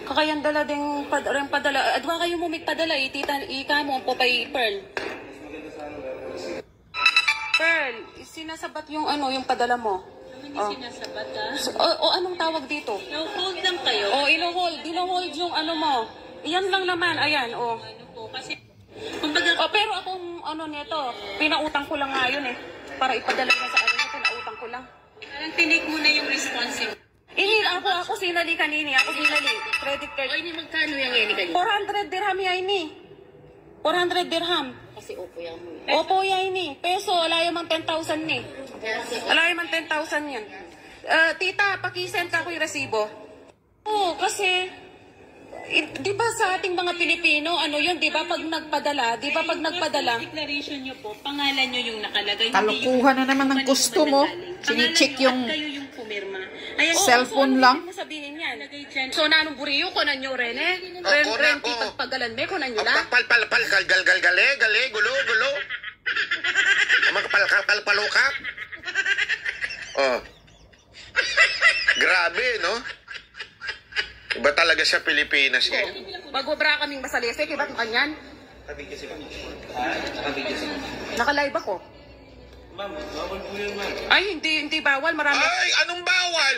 Kakayang dala ding padala. Adwa kayo mo may padala. Tita, ika mo po kay Pearl. Pearl, sinasabat yung yung padala mo. Hindi sinasabat anong tawag dito? No-hold lang kayo. Ino-hold. Dino-hold yung mo. Iyan lang naman. Ayan, Ano po, kasi, kumbaga, pero akong nito, pinautang ko lang ngayon para ipadala na sa nyo, pinautang ko lang. parang tinig mo na yung responsive. Ako sinali kanini. Ako sinali. Credit card. O, ini magkano yung ini kanina? 400 dirham yan ini. 400 dirham. Kasi opo yan mo. Opo yan ini. Peso, wala yung 10,000 ni. Wala yung 10,000 yan. Tita, pakisend ka ko yung resibo. Oo, kasi di ba sa ating mga Pilipino, di ba pag nagpadala, Declaration nyo po, pangalan nyo yung nakalagay. Kalukuhan na naman ng gusto mo. Sinicheck yung kayo yung pumirma. cellphone lang. Mo sabihin yan. So, nanong buriyo ko na nyo, Rene? Renti pagpagalan me, ko na nyo lang? Pal, gal, gulo. Magpalka. Oh. Grabe, no? Iba talaga sa Pilipinas eh. Magwabra kaming basalese, kibat mo kanyan? Naka-live ako. Ma'am, bawal po yun, ma'am. Ay, hindi bawal. Marami. Ay, anong bawal?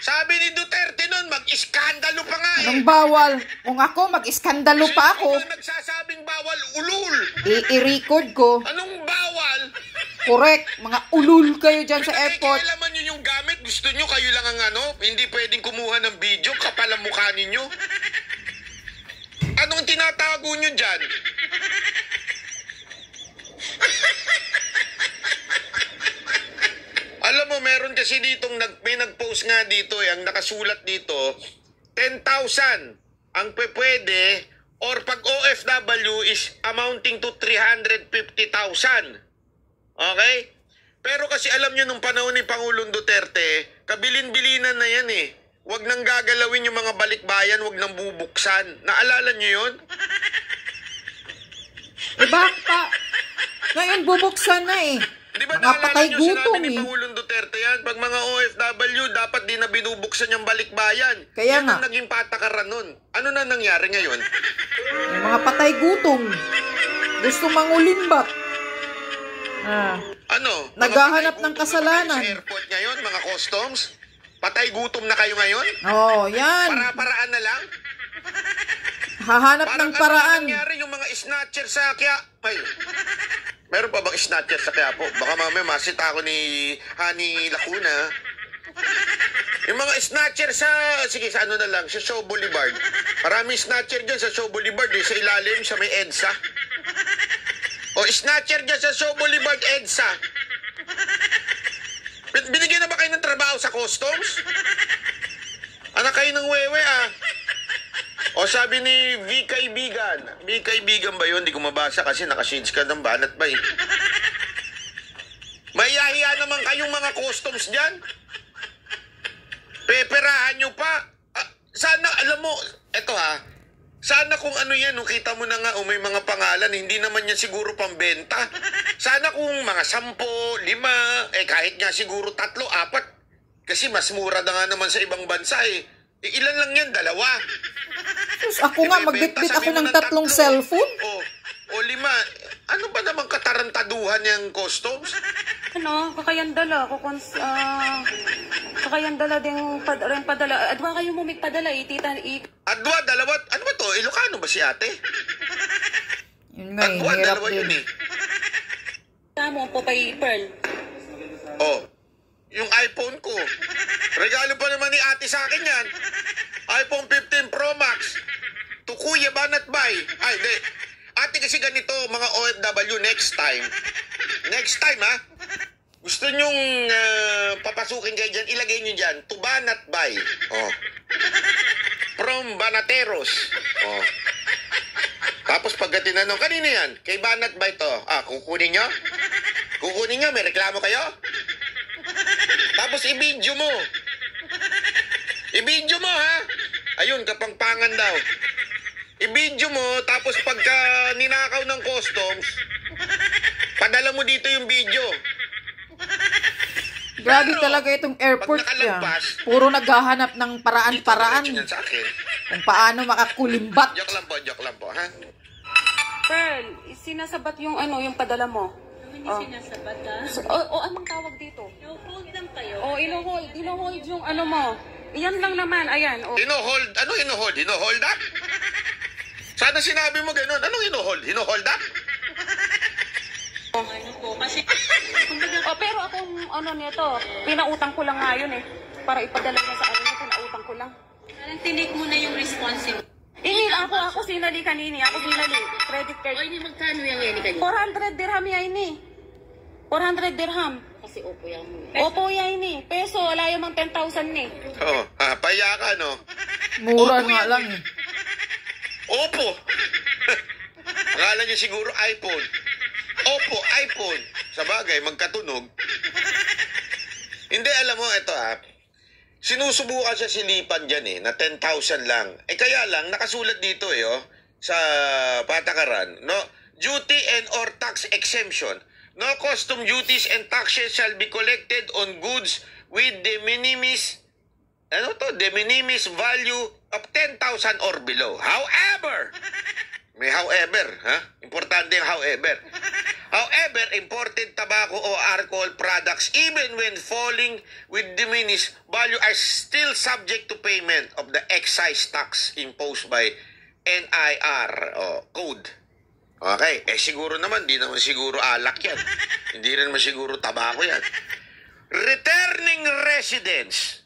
Sabi ni Duterte nun, mag-iskandalo pa nga eh. anong bawal. Kung ako, mag-iskandalo pa ako. Sino ba nagsasabing bawal? Ulul. I-record ko. Anong bawal? Correct. Mga ulul kayo dyan sa airport. Kailaman nyo yung gamit. Gusto nyo kayo lang ang hindi pwedeng kumuha ng video. Kapal ang mukha ninyo. Anong tinatago nyo dyan? Alam mo, meron kasi ditong may nag-post nga dito ang nakasulat dito, 10,000 ang pwede or pag OFW is amounting to 350,000. Okay? Pero kasi alam nyo nung panahon ni Pangulong Duterte, kabilin-bilinan na yan eh. Huwag nang gagalawin yung mga balikbayan, huwag nang bubuksan. Naalala nyo yun? Baka ngayon bubuksan na eh. Di ba Mga patay naalala nyo, gutom sinabi ni eh. Pangulong Duterte yan, pag mga OFW, dapat di na binubuksan yung balikbayan. Kaya yan nga. ang naging patakaran nun. Ano na nangyari ngayon? Yung mga patay gutom. Gusto mangulimbat. Ano? Mga Naghahanap patay ng gutom kasalanan. na kayo sa airport ngayon, mga customs? Patay gutom na kayo ngayon? Yan. Para-paraan na lang? Hahanap Parang ng paraan. ano nangyari yung mga snatcher sa Quiapo? Meron pa bang snatcher sa Quiapo? Baka mamaya masita ako ni Hani Lacuna. Yung mga snatcher sa ano na lang, sa Shaw Boulevard. Maraming snatcher dyan sa Shaw Boulevard, sa ilalim, sa may EDSA. O snatcher dyan sa Shaw Boulevard, EDSA. Binigyan na ba kayo ng trabaho sa customs? Anak kayo ng wewe O sabi ni V. Kaibigan. V. Kaibigan ba yun? Hindi ko mabasa kasi nakashades ka ng banat ba eh. Mahiyahiya naman kayong mga customs dyan. Peperahan nyo pa. Sana, alam mo, eto sana kung ano yan, kita mo na nga, may mga pangalan, hindi naman yan siguro pambenta. Sana kung mga 10, 5, kahit nga siguro 3, 4. Kasi mas mura na nga naman sa ibang bansa eh. Ilan lang yan? 2. Ako nga, magbitbit ako ng 3 cellphone. O 5. Ano ba naman katarantaduhan yung customs? Kakayandala. Kakayandala ding padala. Adwa kayo mo may padala. Tita, Adwa, dalawa. Ano ba to? Ilocano ba si ate? Yun nga Adwa, hirap dalawa yun din. eh. mo po kay Pearl. Yung iPhone ko. Regalo pa naman ni ate sa akin yan. iPhone 15 Pro Max. To Kuya Banat Bay. Ay, di. Ate kasi ganito, mga OFW, next time. Next time, Gusto nyong papasukin kayo dyan, ilagay nyo dyan, to Banat Bay. From Banateros. Tapos pagka tinanong, kanina yan? Kay Banat Bay to. Kukunin nyo? Kukunin nyo? May reklamo kayo? Tapos i-video mo. I-video mo, Ayun, kapangpangan daw. I-video mo, tapos pagka ninakaw ng customs, padala mo dito yung video. Grabe Pero, talaga itong airport pag niya. nakalagpas, Puro naghahanap ng paraan-paraan diretso yan sa akin. kung paano makakulimbat. Joke lang po, ha? Pearl, sinasabat yung ano, yung padala mo. Hindi Oh. sinasabat ha. O anong tawag dito? Hold lang kayo. O, ino-hold yung ano mo. Iyan lang naman, ayan. O. Hino-hold? Ano hino-hold? Hino-hold up? Sana sinabi mo ganun. Anong hino-hold? Hino-hold up? Ano po, kasi kumbaga O, pero akong ano nito, pinautang ko lang nga yun eh. Para ipadala niya sa ano niya, pinautang ko lang. parang tinik mo na yung responsive. Ako sinali kanini. Ako sinali. Credit card. Hindi magkano yung yan kanina? 400 dirham yan ini. 400 dirham. Kasi opo yan mo. Opo yan ini. Peso, wala yung mga 10,000 ni. Oo. Paya ka, no? Mura Opo nga yan. lang eh. Opo. Akala niyo siguro iPhone. Opo, iPhone. Sa bagay, magkatunog. Hindi, alam mo, ito sinusubukan siya silipan dyan na 10,000 lang. Kaya lang, nakasulat dito sa patakaran, no? Duty and or tax exemption. No custom duties and taxes shall be collected on goods with de minimis value of 10,000 or below. However, may however, importante yung however. However, imported tobacco or alcohol products, even when falling with diminished value, are still subject to payment of the excise tax imposed by NIR code. Okay, siguro naman, di naman siguro alak yan. Hindi rin naman siguro tabako yan. Returning residents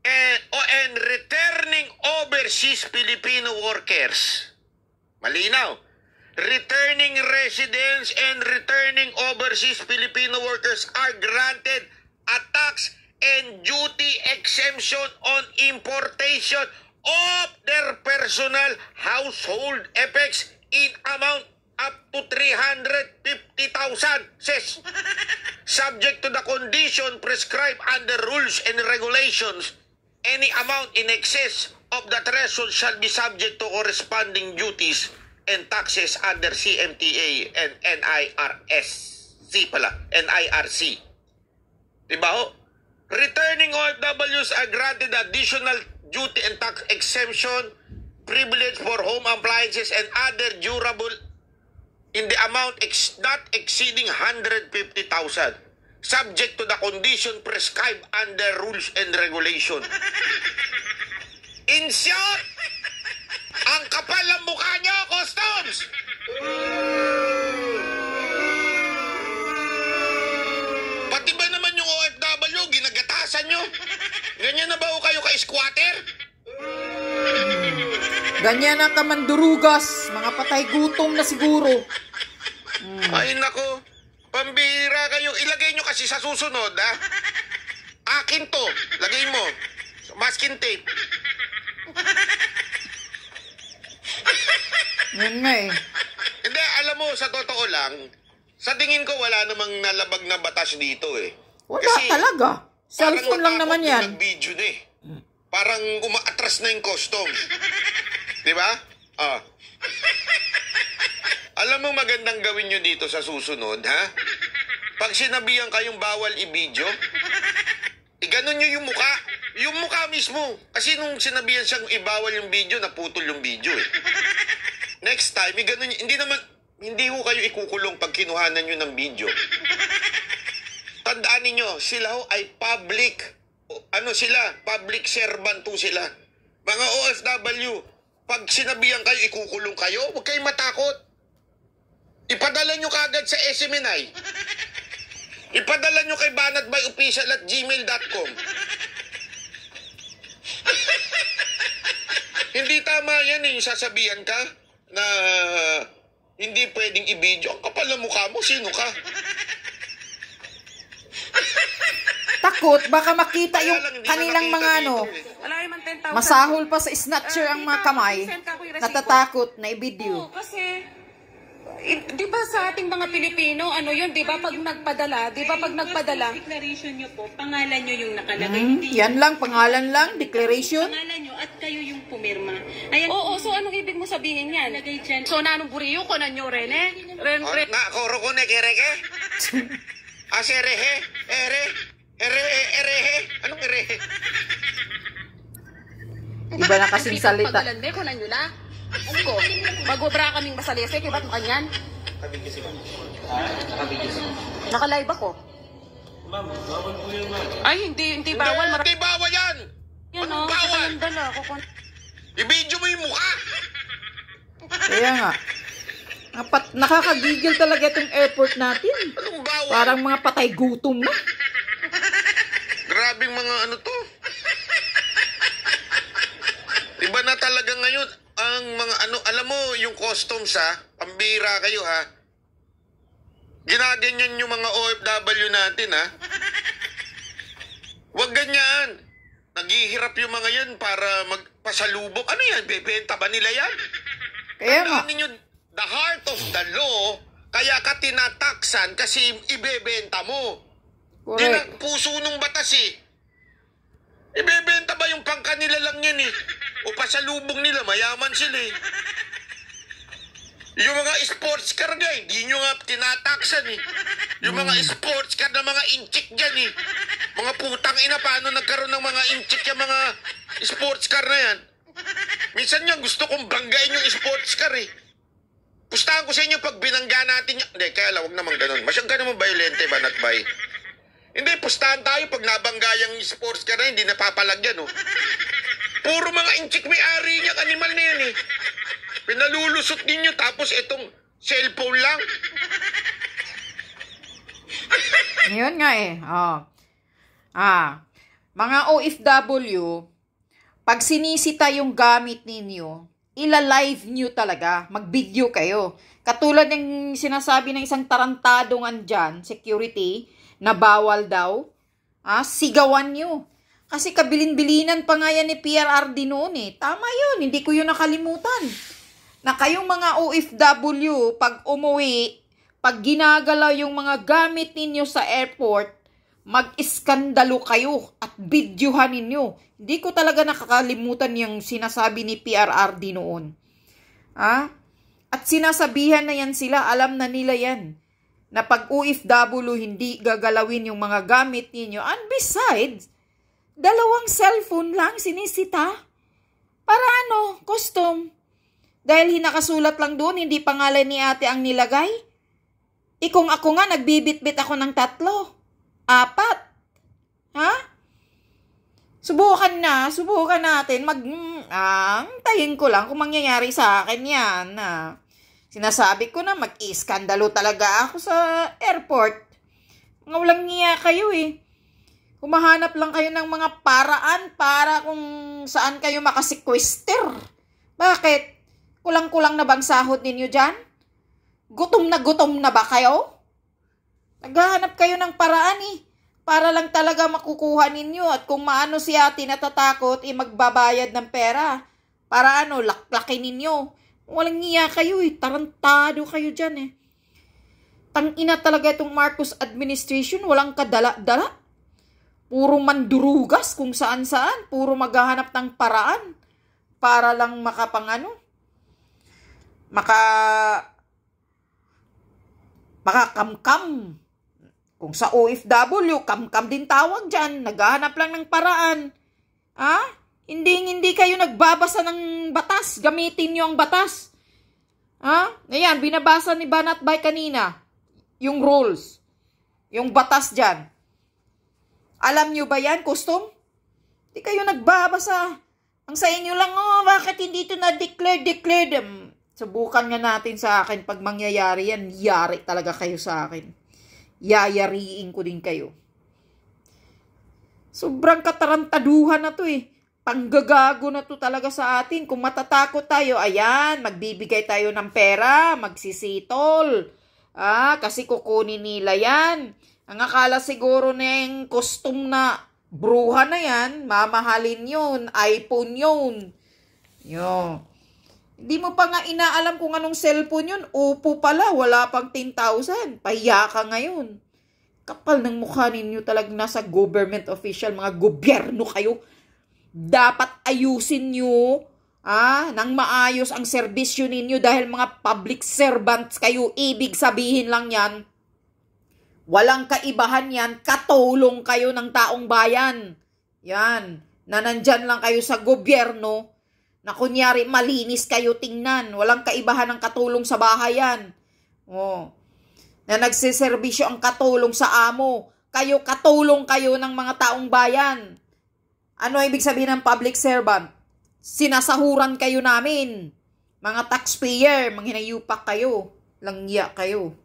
and returning overseas Filipino workers. Malinaw. Returning residents and returning overseas Filipino workers are granted a tax and duty exemption on importation of their personal household effects in amount up to 350,000, says, subject to the condition prescribed under rules and regulations. Any amount in excess of the threshold shall be subject to corresponding duties and taxes under CMTA and NIRC pala. NIRC. Diba ho? Returning OFWs are granted additional duty and tax exemption privilege for home appliances and other durable in the amount not exceeding 150,000, subject to the condition prescribed under rules and regulation. In short, ang kapal ng mukha nyo, customs! Pati ba naman yung OFW, ginagatasan nyo? Ganyan na ba ho kayo ka-squatter? Ganyan ang kamandurugas. Mga patay gutom na siguro. Ay nako, pambihira kayo. Ilagay nyo kasi sa susunod, Akin to, lagay mo. Masking tape. Yan nga eh. Hindi, alam mo, sa totoo lang, sa tingin ko wala namang nalabag na batas dito Wala talaga. Cellphone lang naman yan. Parang nag-video na Parang umaatras na yung custom. Di ba? Alam mo magandang gawin nyo dito sa susunod, Pag sinabihan kayong bawal i-video, iganon nyo yung muka. Yung muka mismo. Kasi nung sinabihan siyang ibawal yung video, naputol yung video Next time, iganon nyo. Hindi ho kayo ikukulong pag kinuhanan nyo ng video. Tandaan ninyo, sila ho ay public. Public servant ho sila. Mga OFW, pag sinabihan kayo, ikukulong kayo, huwag kayong matakot. Ipadala nyo kagad sa SMNI. Ipadala nyo kay banatbyofficial@gmail.com. Hindi tama yan yung sasabihan ka na hindi pwedeng i-video. Ang kapal na mukha mo, sino ka? Takot, baka makita yung Kaya lang, hindi kanilang na mga nakita dito Wala yung mga 10,000. masahol pa sa snatcher ang mga kamay. Natatakot na Oo, i-video. kasi, di ba sa ating mga Pilipino, di ba pag nagpadala, Declaration nyo po, pangalan nyo yung nakalagay. Hindi Yan lang, pangalan lang, declaration. pangalan nyo at kayo yung pumirma. Ayan, Oo, so anong ibig mo sabihin yan? lagay dyan. So nanong buriyo ko na nyo rin Na, koro ko ne kereke? Aserehe, ere. Erehe? Anong erehe? Iba na kasing salita. Pagulande ko na nyo na. Ano ko? Magobra kaming masalese, kaya ba't makanyan? Naka-live ako. Ay, hindi bawal. Hindi bawal yan! Yan Anong o, bawal? dala ako. I-video mo yung mukha! Kaya nga. Nakakagigil talaga itong airport natin. Anong bawal? Parang mga patay gutom na. Grabing mga ano to. Iba na talaga ngayon ang mga ano, alam mo yung customs ha, pambira kayo ha. Ginaganyan yung mga OFW natin ha. Huwag ganyan. Naghihirap yung mga yan para magpasalubok. Ano yan? Bebenta ba nila yan? Kaya nga. Tandaan ninyo, the heart of the law, kaya ka tinataksan kasi ibebenta mo. Correct. Puso nung batas eh. Ibebenta ba yung pangkanila lang yan eh? O pasalubong nila, mayaman sila eh. Yung mga sports car nga, hindi nyo nga tinataksan eh. Yung mga sports car na mga inchik dyan eh. Mga putang ina, paano nagkaroon ng mga inchik yung mga sports car na yan? Minsan nga gusto kong banggain yung sports car eh. Pustahan ko sa inyo pag binangga natin yan. Hindi, kaya lang, huwag naman ganun. Masyang ka naman violente ba, not by? Hindi, pustahan tayo pag nabangga yung sports car na hindi napapalagyan oh. Puro mga inchik may-ari niyang animal na yan eh. Pinalulusot ninyo tapos itong cellphone lang. Yun nga eh. Oh. Mga OFW, pag sinisita yung gamit ninyo, ila-live nyo talaga. Mag-video kayo. Katulad ng sinasabi ng isang tarantadong andyan, security, na bawal daw. Sigawan nyo. Kasi kabilin-bilinan pa nga yan ni PRRD noon eh. Tama yun. Hindi ko yun nakalimutan. Na kayong mga OFW, pag umuwi, pag ginagalaw yung mga gamit ninyo sa airport, mag-iskandalo kayo at videohan ninyo. Hindi ko talaga nakakalimutan yung sinasabi ni PRRD noon. At sinasabihan na yan sila, alam na nila yan. Na pag OFW, hindi gagalawin yung mga gamit ninyo. And besides, 2 cellphone lang sinisita. Para ano? Custom. Dahil nakasulat lang doon, hindi pangalan ni ate ang nilagay. Kung ako nga, nagbibit-bit ako ng 3, 4. Subukan natin. Tayin ko lang kung mangyayari sa akin yan. Sinasabi ko na mag-iskandalo talaga ako sa airport. Mga walang niya kayo eh. Humahanap lang kayo ng mga paraan para kung saan kayo makasequester. Bakit? Kulang-kulang na bang sahod ninyo dyan? Gutom na ba kayo? Naghahanap kayo ng paraan eh. Para lang talaga makukuha ninyo. At kung maano si ate natatakot, magbabayad ng pera. Para laklakin ninyo. Walang niya kayo eh. Tarantado kayo dyan eh. Tangina talaga itong Marcos administration. Walang kadala-dala. Puro mandurugas kung saan-saan. Puro maghahanap ng paraan. Para lang makakamkam. Kung sa OFW, kamkam din tawag dyan. Naghahanap lang ng paraan. Hindi kayo nagbabasa ng batas. Gamitin nyo ang batas. Ayan, binabasa ni Banat Bay kanina. Yung rules. Yung batas dyan. Alam nyo ba yan, custom? Hindi kayo nagbabasa. Ang sa inyo lang, bakit hindi ito na-declared? Subukan nga natin sa akin. Pag mangyayari yan, yari talaga kayo sa akin. Yayariin ko din kayo. Sobrang katarantaduhan na to eh. Panggagago na to talaga sa atin. Kung matatakot tayo, ayan, magbibigay tayo ng pera, magsisitol. Kasi kukunin nila yan. Ang akala siguro na yung custom na bruha na yan, mamahalin yun, iPhone yun. Hindi mo pa nga inaalam kung anong cellphone yun. Oppo pala, wala pang 10,000. Pahiya ka ngayon. Kapal ng mukha ninyo talagang nasa government official, mga gobyerno kayo. Dapat ayusin nyo nang maayos ang serbisyo ninyo dahil mga public servants kayo. Ibig sabihin lang yan, Walang kaibahan yan, katulong kayo ng taong bayan. Yan, na nandyan lang kayo sa gobyerno, na kunyari malinis kayo tingnan. Walang kaibahan ng katulong sa bahay yan. Oh. Na nagsiservisyo ang katulong sa amo. Kayo, katulong kayo ng mga taong bayan. Ano ibig sabihin ng public servant? Sinasahuran kayo namin. Mga taxpayer, manghinayupak kayo. Langya kayo.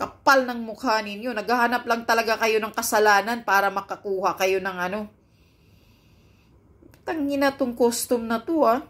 Kapal ng mukha ninyo. Naghahanap lang talaga kayo ng kasalanan para makakuha kayo ng ano. Tangina tong custom na to, ah.